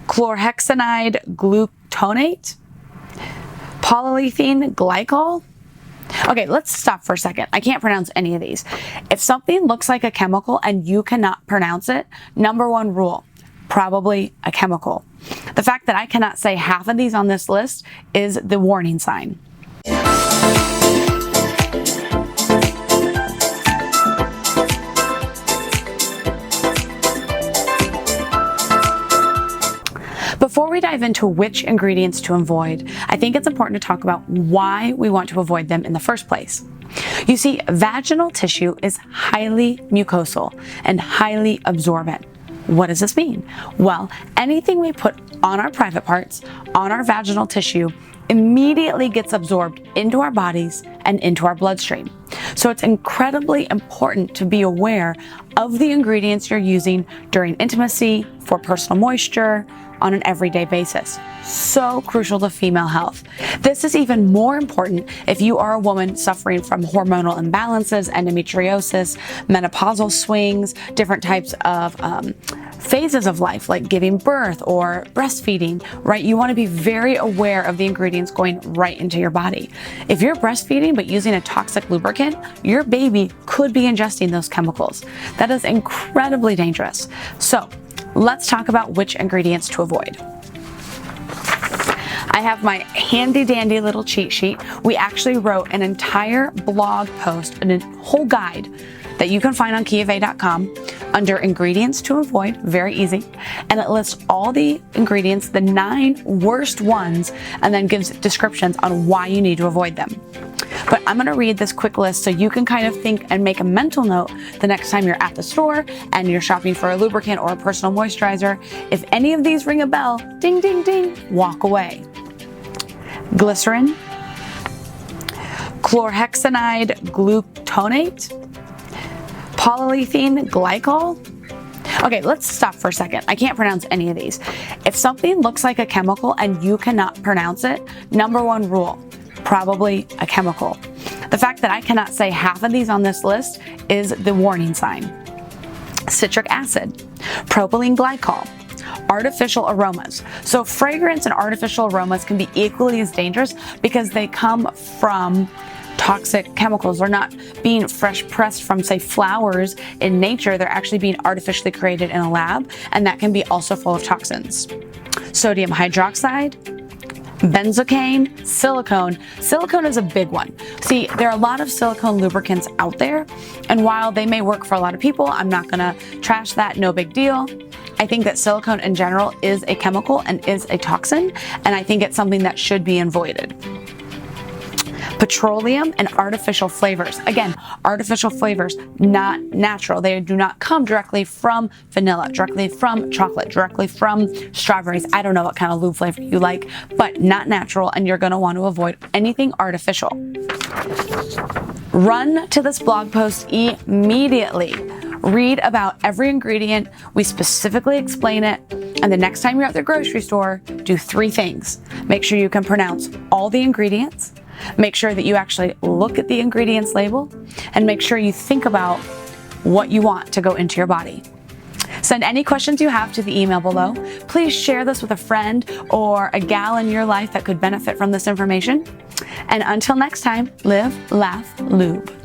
chlorhexidine gluconate, polyethylene glycol. Okay, let's stop for a second. I can't pronounce any of these. If something looks like a chemical and you cannot pronounce it, number one rule, probably a chemical. The fact that I cannot say half of these on this list is the warning sign. Before we dive into which ingredients to avoid, I think it's important to talk about why we want to avoid them in the first place. You see, vaginal tissue is highly mucosal and highly absorbent. What does this mean? Well, anything we put on our private parts, on our vaginal tissue, immediately gets absorbed into our bodies and into our bloodstream. So it's incredibly important to be aware of the ingredients you're using during intimacy, for personal moisture, on an everyday basis. So crucial to female health. This is even more important if you are a woman suffering from hormonal imbalances, endometriosis, menopausal swings, different types of phases of life like giving birth or breastfeeding, right? You want to be very aware of the ingredients going right into your body. If you're breastfeeding but using a toxic lubricant, your baby could be ingesting those chemicals. That is incredibly dangerous. So let's talk about which ingredients to avoid. I have my handy dandy little cheat sheet. We actually wrote an entire blog post and a whole guide that you can find on Chiavaye.com under ingredients to avoid, very easy. And it lists all the ingredients, the 9 worst ones, and then gives descriptions on why you need to avoid them. But I'm gonna read this quick list so you can kind of think and make a mental note the next time you're at the store and you're shopping for a lubricant or a personal moisturizer. If any of these ring a bell, ding, ding, ding, walk away. Glycerin, chlorhexidine gluconate, polyethylene glycol. Okay, let's stop for a second. I can't pronounce any of these. If something looks like a chemical and you cannot pronounce it, number one rule, probably a chemical. The fact that I cannot say half of these on this list is the warning sign. Citric acid, propylene glycol, artificial aromas. So fragrance and artificial aromas can be equally as dangerous because they come from toxic chemicals. They're not being fresh pressed from, say, flowers in nature. They're actually being artificially created in a lab, and that can be also full of toxins. Sodium hydroxide, benzocaine, silicone. Silicone is a big one. See, there are a lot of silicone lubricants out there, and while they may work for a lot of people, I'm not gonna trash that, no big deal. I think that silicone in general is a chemical and is a toxin, and I think it's something that should be avoided. Petroleum and artificial flavors. Again, artificial flavors, not natural. They do not come directly from vanilla, directly from chocolate, directly from strawberries. I don't know what kind of lube flavor you like, but not natural, and you're going to want to avoid anything artificial. Run to this blog post immediately. Read about every ingredient. We specifically explain it. And the next time you're at the grocery store, do 3 things. Make sure you can pronounce all the ingredients. Make sure that you actually look at the ingredients label, and make sure you think about what you want to go into your body. Send any questions you have to the email below. Please share this with a friend or a gal in your life that could benefit from this information. And until next time, live, laugh, lube.